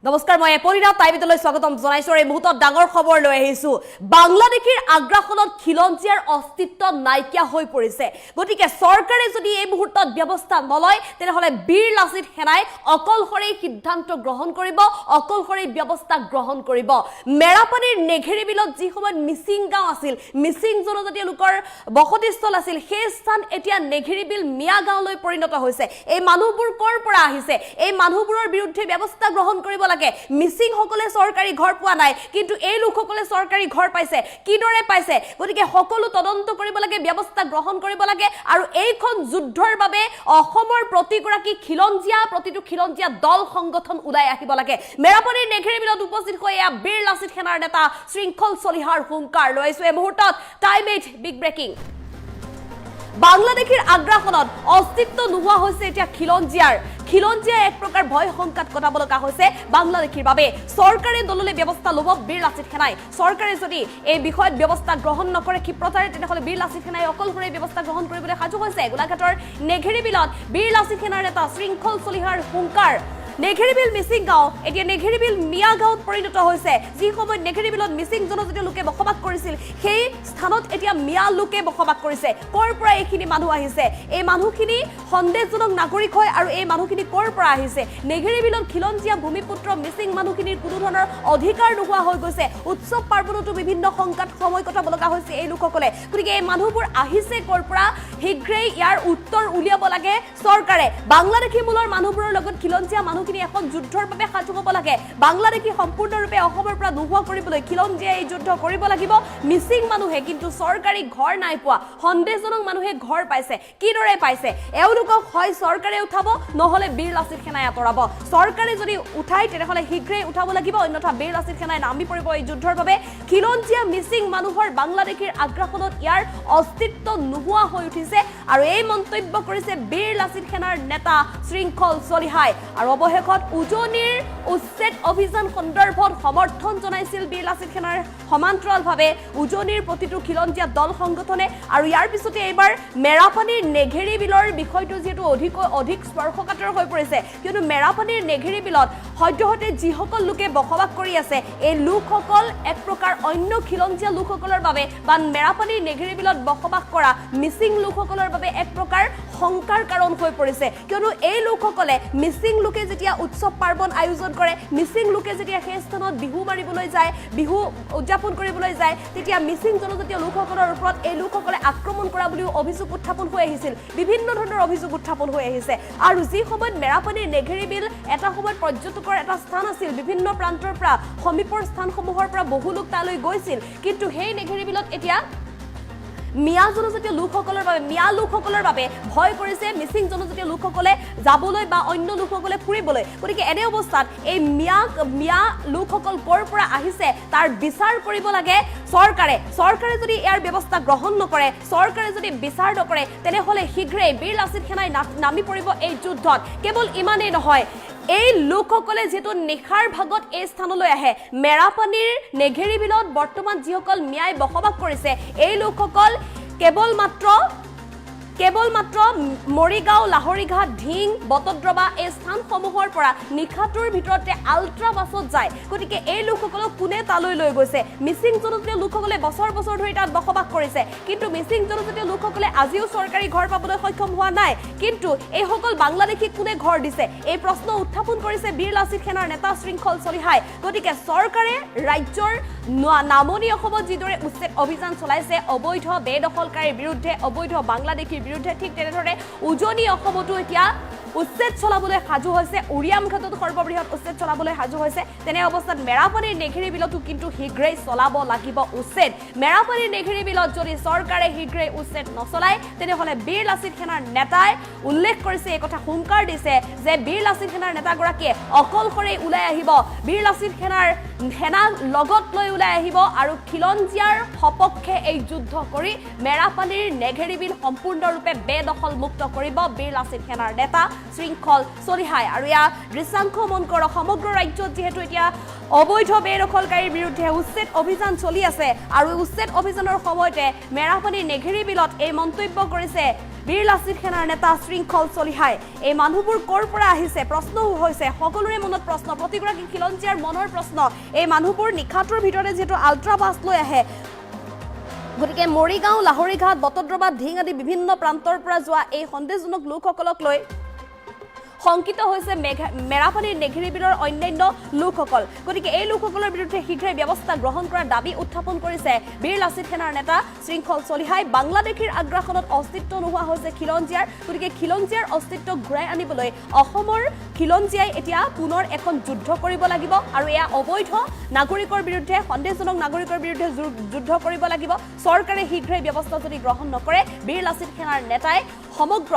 নমস্কাৰ মই পৰিণা টাইমলৈ স্বাগতম জনাইছো এই মুহূৰ্তত ডাঙৰ খবৰ লৈ আহিছো বাংলাদেশীৰ আগ্ৰাসনত খিলঞ্জিয়াৰ অস্তিত্ব নাইকিয়া হৈ পৰিছে গতিকে চৰকাৰে যদি এই মুহূৰ্তত ব্যৱস্থা নলয় তেনেহলে বীৰ লাচিত সেনাই অকলশৰে সিদ্ধান্ত গ্ৰহণ কৰিব অকলশৰে ব্যৱস্থা গ্ৰহণ কৰিব মেৰাপানীৰ নেঘেৰি বিলত যি সময়ত মিচিং গাঁও আছিল মিচিং জনজাতীয় লোকৰ বসতিস্থল আছিল সেই স্থান এতিয়া নেঘেৰি বিল মিয়া গাঁওলৈ পৰিণত হৈছে এই মানুহবোৰ কৰ পৰা আহিছে এই মানুহবোৰৰ বিৰুদ্ধে ব্যৱস্থা গ্ৰহণ কৰিব লাগে মিসিং সকলে সৰকাৰি ঘৰ পোৱা নাই কিন্তু এই লোকসকলে সৰকাৰি ঘৰ পাইছে কিদৰে পাইছে গতিকে সকলো তদন্ত কৰিব লাগে ব্যৱস্থা গ্ৰহণ কৰিব লাগে আৰু এইখন যুদ্ধৰ বাবে অসমৰ প্ৰতিগৰাকী খিলঞ্জিয়া দল সংগঠন উলাই আহিব লাগে মেৰাপানীৰ নেঘেৰি বিলত উপস্থিত হৈ বীৰ লাচিত সেনাৰ নেতা শৃংখল চলিহাৰ হুংকাৰ লৈছে এই মুহূৰ্তত টাইম 8 বিগ ব্ৰেকিং বাংলাদেশীৰ আগ্ৰাসনত অস্তিত্ব নোহোৱা হৈছে এতিয়া খিলঞ্জিয়া এক প্ৰকাৰ ভয় সংকাত কটাব লগা হৈছে বাংলাদেশীৰ বাবে চৰকাৰে দললে ব্যৱস্থা ল'ব বীৰ লাচিত সেনাই চৰকাৰে যদি এই বিষয়ত ব্যৱস্থা গ্ৰহণ নকৰে ক্ষিপ্ৰতাৰে তেনেহলে বীৰ লাচিত সেনাই অকলশৰে ব্যৱস্থা গ্ৰহণ কৰিবলৈ সাজু হৈছে গোলাঘাটৰ নেঘেৰি বিলত বীৰ লাচিত সেনাৰ নেতা শৃংখল চলিহাৰ হুংকাৰ নেঘেৰি বিল মিচিং গাঁও এতিয়া নেঘেৰি বিল মিয়া গাঁৱত পৰিণত হৈছে যি সময়ত নেঘেৰি বিলত মিচিং জনজাতীয় লোকে বসবাস কৰিছিল সেই স্থানত এতিয়া মিয়া লোকে বসবাস কৰিছে কৰ পৰা এইখিনি মানুহ আহিছে এই মানুহখিনি সন্দেহজনক নাগৰিক হয় আৰু এই মানুহখিনি কৰ পৰা আহিছে নেঘেৰি বিলত খিলঞ্জিয়া ভূমিপুত্ৰ মিচিং মানুহখিনিৰ কোনো ধৰণৰ অধিকাৰ নোহোৱা হৈ গৈছে উৎসৱ পাৰ্বণতো বিভিন্ন সংকাত সময় কটাব লগা হৈছে এই লোকসকলে গতিকে এই মানুহবোৰ আহিছে কৰ পৰা শীঘ্ৰেই ইয়াৰ উত্তৰ উলিয়াব লাগে চৰকাৰে বাংলাদেশী মূলৰ মানুহবোৰৰ লগত খিলঞ্জিয়া মানুহখিনি এখন যুদ্ধৰ বাবে সাজু হ'ব লাগে বাংলাদেশী সম্পূৰ্ণৰূপে অসমৰ পৰা নোহোৱা কৰিবলৈ খিলঞ্জিয়াই এই যুদ্ধ কৰিব লাগিব মিচিং মানুহে কিন্তু চৰকাৰী ঘৰ নাই পোৱা সন্দেহজনক মানুহে ঘৰ পাইছে কিদৰে পাইছে এওঁলোকক হয় চৰকাৰে উঠাব নহলে বীৰ লাচিত সেনাই আঁতৰাব চৰকাৰে যদি উঠাই তেনেহলে শীঘ্ৰেই উঠাব লাগিব অন্যথা বীৰ লাচিত সেনাই নামি পৰিব এই যুদ্ধৰ বাবে খিলঞ্জিয়া মিচিং মানুহৰ বাংলাদেশীৰ আগ্ৰাসনত ইয়াৰ অস্তিত্ব নোহোৱা হৈ উঠিছে আৰু এই মন্তব্য কৰিছে বীৰ লাচিত সেনাৰ নেতা শৃংখল চলিহাই আৰু অৱশেষত উজনিৰ উচ্ছেদ অভিযান সন্দৰ্ভত সমৰ্থন জনাইছিল বীৰ লাচিত সেনাৰ সমান্তৰালভাৱে উজনিৰ প্ৰতিটো খিলঞ্জিয়া দল সংগঠনে আৰু ইয়াৰ পিছতে এইবাৰ মেৰাপানীৰ নেঘেৰি বিলৰ বিষয়টো যেটো অধিক স্পৰ্শকাতৰ হৈ পৰিছে কিন্তু মেৰাপানীৰ নেঘেৰি বিলত সদ্যহতে যিসকল লোকে বসবাস কৰি আছে এই লোকসকল এক প্ৰকাৰ অন্য খিলঞ্জিয়া লোকসকলৰ বাবে বা মেৰাপানীৰ নেঘেৰি বিলত বসবাস কৰা মিচিং লোকসকলৰ বাবে এক প্ৰকাৰ সংকাৰ কাৰণ হৈ পৰিছে কিয়নো এই লোকসকলে মিচিং লোকে যেতিয়া উৎসৱ পাৰ্বণ আয়োজন কৰে মিচিং লোকে যেতিয়া সেই স্থানত বিহু মাৰিবলৈ যায় বিহু উদযাপন কৰিবলৈ যায় তেতিয়া মিচিং জনজাতীয় লোকসকলৰ ওপৰত এই লোকসকলে আক্ৰমণ কৰা বুলিও অভিযোগ উত্থাপন হৈ আহিছিল বিভিন্ন ধৰণৰ অভিযোগ উত্থাপন হৈ আহিছে আৰু যি সময়ত মেৰাপানীৰ নেঘেৰি বিল এটা সময়ত পৰ্যটকৰ এটা স্থান আছিল বিভিন্ন প্ৰান্তৰ পৰা সমীপৰ স্থানসমূহৰ পৰা বহু লোক তালৈ গৈছিল কিন্তু সেই নেঘেৰি বিলত এতিয়া মিয়া জনজাতীয় লোকসকলৰ বাবে ভয় কৰিছে মিচিং জনজাতীয় লোকসকলে যাবলৈ বা অন্য লোকসকলে ফুৰিবলৈ গতিকে এনে অৱস্থাত এই মিয়া লোকসকল কৰ পৰা আহিছে তাৰ বিচাৰ কৰিব লাগে চৰকাৰে যদি ইয়াৰ ব্যৱস্থা গ্ৰহণ নকৰে চৰকাৰে যদি বিচাৰ নকৰে তেনেহলে শীঘ্ৰেই বীৰ লাচিত সেনাই নামি পৰিব এই যুদ্ধত কেৱল ইমানেই নহয় এই লোকসকলে যেটো নিখাৰ ভাগত এই স্থানলৈ আহে মেৰাপানীৰ নেঘেৰি বিলত বৰ্তমান যিসকল মিয়াই বসবাস কৰিছে এই লোকসকল কেৱল মাত্ৰ মৰিগাঁও লাহৰিঘাট ঢিং বটদ্ৰবা এই স্থানসমূহৰ পৰা নিখাটোৰ ভিতৰতে আল্ট্ৰা বাছত যায় গতিকে এই লোকসকলক কোনে তালৈ লৈ গৈছে মিচিং জনজাতীয় লোকসকলে বছৰ ধৰি তাত বসবাস কৰিছে কিন্তু মিচিং জনজাতীয় লোকসকলে আজিও চৰকাৰী ঘৰ পাবলৈ সক্ষম হোৱা নাই কিন্তু এইসকল বাংলাদেশীক কোনে ঘৰ দিছে এই প্ৰশ্ন উত্থাপন কৰিছে বীৰ লাচিত সেনাৰ নেতা শৃংখল চলিহাই গতিকে চৰকাৰে ৰাজ্যৰ নামনি অসমত যিদৰে উচ্ছেদ অভিযান চলাইছে অবৈধ বেদখলকাৰীৰ বিৰুদ্ধে অবৈধ বাংলাদেশীৰ বিৰুদ্ধে ঠিক তেনেদৰে উজনি অসমতো এতিয়া উচ্ছেদ চলাবলৈ সাজু হৈছে উৰিয়াম ঘাটত সৰ্ববৃহৎ উচ্ছেদ চলাবলৈ সাজু হৈছে তেনে অৱস্থাত মেৰাপানীৰ নেঘেৰি বিলতো কিন্তু শীঘ্ৰেই চলাব লাগিব উচ্ছেদ মেৰাপানীৰ নেঘেৰি বিলত যদি চৰকাৰে শীঘ্ৰেই উচ্ছেদ নচলায় তেনেহলে বীৰ লাচিত সেনাৰ নেতাই উল্লেখ কৰিছে এই কথা হুংকাৰ দিছে যে বীৰ লাচিত সেনাৰ নেতাগৰাকীয়ে অকলশৰে ওলাই আহিব বীৰ লাচিত সেনা লগত লৈ ওলাই আহিব আৰু খিলঞ্জিয়াৰ সপক্ষে এই যুদ্ধ কৰি মেৰাপানীৰ নেঘেৰি বিল সম্পূৰ্ণৰূপে বেদখল মুক্ত কৰিব বীৰ লাচিত সেনাৰ নেতা শৃংখল চলিহায় আৰু ইয়া দৃশ্যাংশমন কৰ সমগ্ৰ ৰাজ্যত যেহেতু এতিয়া অবৈধ বেদখলকাৰীৰ বিৰুদ্ধে উচ্ছেদ অভিযান চলি আছে আৰু উচ্ছেদ অভিযানৰ সময়তে মেৰাপানীৰ নেঘেৰী বিলত এই মন্তব্য কৰিছে বীৰ লাচিত সেনাৰ নেতা শৃংখল চলিহাই এই মানুহবোৰ ক'ৰ পৰা আহিছে প্ৰশ্ন হৈছে সকলোৰে মনত প্ৰশ্ন প্ৰতিগৰাকী খিলঞ্জীয়াৰ মনৰ প্ৰশ্ন এই মানুহবোৰ নিখাতৰ ভিতৰতে যেহেতু আল্ট্ৰা বাছ লৈ আহে গতিকে মৰিগাঁও লাহৰীঘাট বটদ্ৰৱা ঢিং আদি বিভিন্ন প্ৰান্তৰ পৰা যোৱা এই সন্দেহজনক লোকসকলক লৈ শংকিত হৈছে মেৰাপানীৰ নেঘেৰী বিলৰ অন্যান্য লোকসকল গতিকে এই লোকসকলৰ বিৰুদ্ধে শীঘ্ৰে ব্যৱস্থা গ্ৰহণ কৰাৰ দাবী উত্থাপন কৰিছে বীৰ লাচিত সেনাৰ নেতা শৃংখল চলিহাই বাংলাদেশীৰ আগ্ৰাসনত অস্তিত্ব নোহোৱা হৈছে খিলঞ্জীয়াৰ গতিকে খিলঞ্জীয়াৰ অস্তিত্ব ঘূৰাই আনিবলৈ অসমৰ খিলঞ্জীয়াই এতিয়া পুনৰ এখন যুদ্ধ কৰিব লাগিব আৰু এয়া অবৈধ নাগৰিকৰ বিৰুদ্ধে সন্দেহজনক নাগৰিকৰ বিৰুদ্ধে যুদ্ধ কৰিব লাগিব চৰকাৰে শীঘ্ৰে ব্যৱস্থা যদি গ্ৰহণ নকৰে বীৰ লাচিত সেনাৰ নেতাই সমগ্ৰ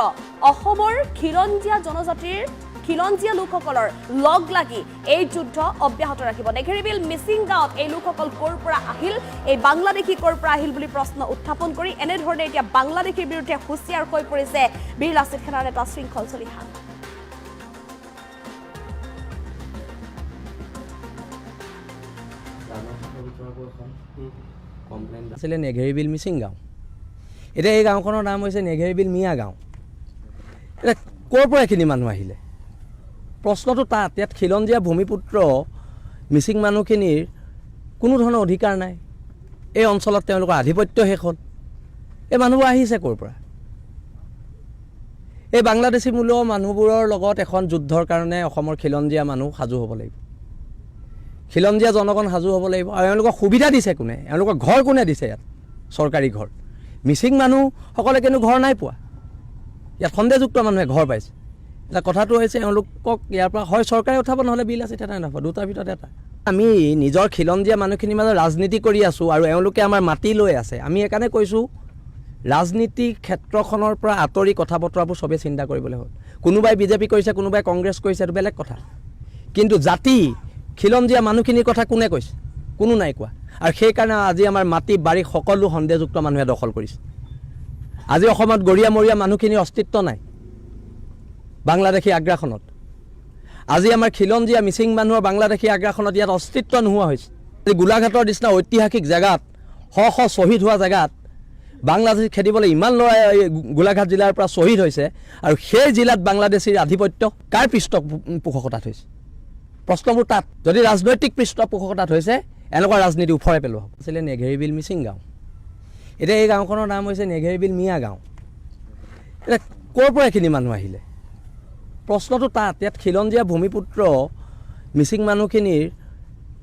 অসমৰ খিলঞ্জীয়া জনজাতিৰ খিলঞ্জীয়া লোকসকলৰ লগ লাগি এই যুদ্ধ অব্যাহত ৰাখিব নেঘেৰীবিল মিচিং গাঁৱত এই লোকসকল ক'ৰ পৰা আহিল এই বাংলাদেশী ক'ৰ পৰা আহিল বুলি প্ৰশ্ন উত্থাপন কৰি এনেধৰণে এতিয়া বাংলাদেশীৰ বিৰুদ্ধে হুঁচিয়াৰ হৈ পৰিছে বীৰ লাচিত সেনাৰ নেতা শৃংখল চলিহা আছিলে নেঘেৰীবিল মিচিং গাঁও এতিয়া এই গাঁওখনৰ নাম হৈছে নেঘেৰীবিল মিয়া গাঁও এতিয়া ক'ৰ পৰা এইখিনি মানুহ আহিলে প্ৰশ্নটো তাত ইয়াত খিলঞ্জীয়া ভূমিপুত্ৰ মিচিং মানুহখিনিৰ কোনো ধৰণৰ অধিকাৰ নাই এই অঞ্চলত তেওঁলোকৰ আধিপত্য শেষ হ'ল এই মানুহবোৰ আহিছে ক'ৰ পৰা এই বাংলাদেশী মূলৰ মানুহবোৰৰ লগত এখন যুদ্ধৰ কাৰণে অসমৰ খিলঞ্জীয়া মানুহ সাজু হ'ব লাগিব খিলঞ্জীয়া জনগণ সাজু হ'ব লাগিব আৰু এওঁলোকক সুবিধা দিছে কোনে এওঁলোকৰ ঘৰ কোনে দিছে ইয়াত চৰকাৰী ঘৰ মিচিং মানুহসকলে কিন্তু ঘৰ নাই পোৱা ইয়াত সন্দেহযুক্ত মানুহে ঘৰ পাইছে এতিয়া কথাটো হৈছে এওঁলোকক ইয়াৰ পৰা হয় চৰকাৰে উঠাব নহ'লে বিল আছে এটা নাপাব দুটাৰ ভিতৰত এটা আমি নিজৰ খিলঞ্জীয়া মানুহখিনিৰ মাজত ৰাজনীতি কৰি আছোঁ আৰু এওঁলোকে আমাৰ মাটি লৈ আছে আমি সেইকাৰণে কৈছোঁ ৰাজনীতি ক্ষেত্ৰখনৰ পৰা আঁতৰি কথা বতৰাবোৰ চবেই চিন্তা কৰিবলৈ হ'ল কোনোবাই বিজেপি কৰিছে কোনোবাই কংগ্ৰেছ কৰিছে এইটো বেলেগ কথা কিন্তু জাতি খিলঞ্জীয়া মানুহখিনিৰ কথা কোনে কৈছে কোনো নাই কোৱা আৰু সেইকাৰণে আজি আমাৰ মাটি বাৰী সকলো সন্দেহযুক্ত মানুহে দখল কৰিছে আজি অসমত গৰীয়া মৰীয়া মানুহখিনিৰ অস্তিত্ব নাই বাংলাদেশী আগ্ৰাসনত আজি আমাৰ খিলঞ্জীয়া মিচিং মানুহৰ বাংলাদেশী আগ্ৰাসনত ইয়াত অস্তিত্ব নোহোৱা হৈছে গোলাঘাটৰ নিচিনা ঐতিহাসিক জেগাত শ শ শ্বহীদ হোৱা জেগাত বাংলাদেশী খেদিবলৈ ইমান ল'ৰাই গোলাঘাট জিলাৰ পৰা শ্বহীদ হৈছে আৰু সেই জিলাত বাংলাদেশীৰ আধিপত্য কাৰ পৃষ্ঠপোষকতাত হৈছে প্ৰশ্নবোৰ তাত যদি ৰাজনৈতিক পৃষ্ঠপোষকতাত হৈছে এনেকুৱা ৰাজনীতি উফৰাই পেলোৱা আছিলে নেঘেৰীবিল মিচিং গাঁও এতিয়া এই গাঁওখনৰ নাম হৈছে নেঘেৰীবিল মিয়া গাঁও এতিয়া ক'ৰ পৰা এইখিনি মানুহ আহিলে প্ৰশ্নটো তাত ইয়াত খিলঞ্জীয়া ভূমিপুত্ৰ মিচিং মানুহখিনিৰ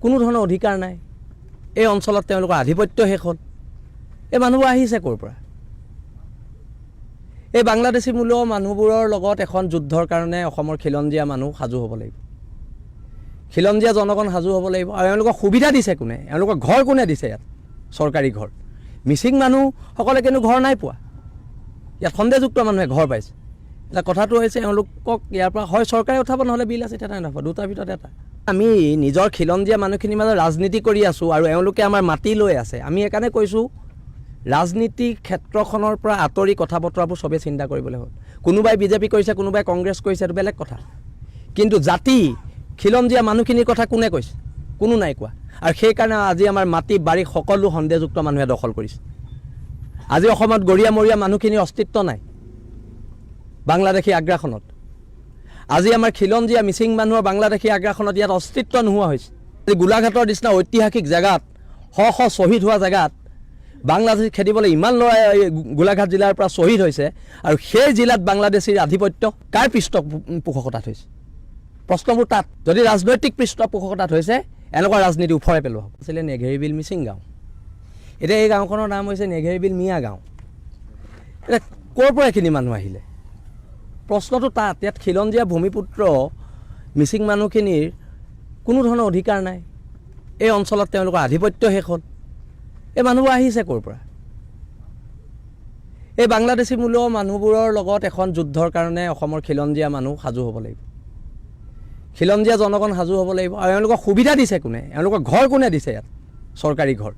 কোনো ধৰণৰ অধিকাৰ নাই এই অঞ্চলত তেওঁলোকৰ আধিপত্য শেষ হ'ল এই মানুহবোৰ আহিছে ক'ৰ পৰা এই বাংলাদেশী মূলৰ মানুহবোৰৰ লগত এখন যুদ্ধৰ কাৰণে অসমৰ খিলঞ্জীয়া মানুহ সাজু হ'ব লাগিব খিলঞ্জীয়া জনগণ সাজু হ'ব লাগিব আৰু এওঁলোকক সুবিধা দিছে কোনে এওঁলোকৰ ঘৰ কোনে দিছে ইয়াত চৰকাৰী ঘৰ মিচিং মানুহসকলে কিন্তু ঘৰ নাই পোৱা ইয়াত সন্দেহযুক্ত মানুহে ঘৰ পাইছে এতিয়া কথাটো হৈছে এওঁলোকক ইয়াৰ পৰা হয় চৰকাৰে উঠাব নহ'লে বিল আছে এটা নাপাব দুটাৰ ভিতৰত এটা আমি নিজৰ খিলঞ্জীয়া মানুহখিনিৰ মাজত ৰাজনীতি কৰি আছোঁ আৰু এওঁলোকে আমাৰ মাটি লৈ আছে আমি সেইকাৰণে কৈছোঁ ৰাজনীতি ক্ষেত্ৰখনৰ পৰা আঁতৰি কথা বতৰাবোৰ চবেই চিন্তা কৰিবলৈ হ'ল কোনোবাই বিজেপি কৰিছে কোনোবাই কংগ্ৰেছ কৰিছে এইটো বেলেগ কথা কিন্তু জাতি খিলঞ্জীয়া মানুহখিনিৰ কথা কোনে কৈছে কোনো নাই কোৱা আৰু সেইকাৰণে আজি আমাৰ মাটি বাৰী সকলো সন্দেহযুক্ত মানুহে দখল কৰিছে আজি অসমত গৰীয়া মৰীয়া মানুহখিনিৰ অস্তিত্ব নাই বাংলাদেশী আগ্ৰাসনত আজি আমাৰ খিলঞ্জীয়া মিচিং মানুহৰ বাংলাদেশী আগ্ৰাসনত ইয়াত অস্তিত্ব নোহোৱা হৈছে গোলাঘাটৰ নিচিনা ঐতিহাসিক জেগাত শ শ শ্বহীদ হোৱা জেগাত বাংলাদেশী খেদিবলৈ ইমান ল'ৰাই গোলাঘাট জিলাৰ পৰা শ্বহীদ হৈছে আৰু সেই জিলাত বাংলাদেশীৰ আধিপত্য কাৰ পৃষ্ঠপোষকতাত হৈছে প্ৰশ্নবোৰ তাত যদি ৰাজনৈতিক পৃষ্ঠপোষকতাত হৈছে এনেকুৱা ৰাজনীতি উফৰাই পেলোৱা আছিলে নেঘেৰীবিল মিচিং গাঁও এতিয়া এই গাঁওখনৰ নাম হৈছে নেঘেৰীবিল মিয়া গাঁও এতিয়া ক'ৰ পৰা এইখিনি মানুহ আহিলে প্ৰশ্নটো তাত ইয়াত খিলঞ্জীয়া ভূমিপুত্ৰ মিচিং মানুহখিনিৰ কোনো ধৰণৰ অধিকাৰ নাই এই অঞ্চলত তেওঁলোকৰ আধিপত্য শেষ হ'ল এই মানুহবোৰ আহিছে ক'ৰ পৰা এই বাংলাদেশী মূলৰ মানুহবোৰৰ লগত এখন যুদ্ধৰ কাৰণে অসমৰ খিলঞ্জীয়া মানুহ সাজু হ'ব লাগিব খিলঞ্জীয়া জনগণ সাজু হ'ব লাগিব আৰু এওঁলোকক সুবিধা দিছে কোনে এওঁলোকৰ ঘৰ কোনে দিছে ইয়াত চৰকাৰী ঘৰ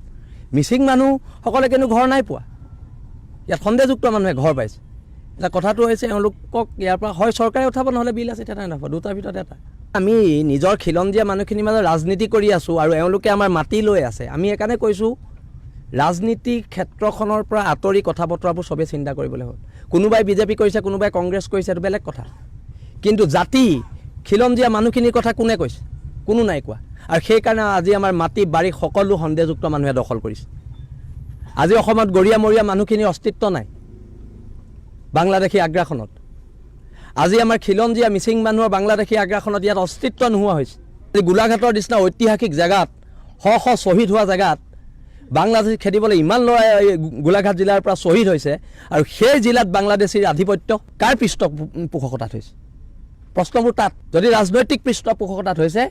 মিচিং মানুহসকলে কিন্তু ঘৰ নাই পোৱা ইয়াত সন্দেহযুক্ত মানুহে ঘৰ পাইছে এতিয়া কথাটো হৈছে এওঁলোকক ইয়াৰ পৰা হয় চৰকাৰে উঠাব নহ'লে বিল আছে এটা নাপাব দুটাৰ ভিতৰত এটা আমি নিজৰ খিলঞ্জীয়া মানুহখিনিৰ মাজত ৰাজনীতি কৰি আছোঁ আৰু এওঁলোকে আমাৰ মাটি লৈ আছে আমি সেইকাৰণে কৈছোঁ ৰাজনীতি ক্ষেত্ৰখনৰ পৰা আঁতৰি কথা বতৰাবোৰ চবেই চিন্তা কৰিবলৈ হ'ল কোনোবাই বিজেপি কৰিছে কোনোবাই কংগ্ৰেছ কৰিছে এইটো বেলেগ কথা কিন্তু জাতি খিলঞ্জীয়া মানুহখিনিৰ কথা কোনে কৈছে কোনো নাই কোৱা আৰু সেইকাৰণে আজি আমাৰ মাটি বাৰী সকলো সন্দেহযুক্ত মানুহে দখল কৰিছে আজি অসমত গৰীয়া মৰীয়া মানুহখিনিৰ অস্তিত্ব নাই বাংলাদেশী আগ্ৰাসনত আজি আমাৰ খিলঞ্জীয়া মিচিং মানুহৰ বাংলাদেশী আগ্ৰাসনত ইয়াত অস্তিত্ব নোহোৱা হৈছে গোলাঘাটৰ নিচিনা ঐতিহাসিক জেগাত শ শ শ্বহীদ হোৱা জেগাত বাংলাদেশী খেদিবলৈ ইমান ল'ৰাই গোলাঘাট জিলাৰ পৰা শ্বহীদ হৈছে আৰু সেই জিলাত বাংলাদেশীৰ আধিপত্য কাৰ পৃষ্ঠপোষকতাত হৈছে প্ৰশ্নবোৰ তাত যদি ৰাজনৈতিক পৃষ্ঠপোষকতাত হৈছে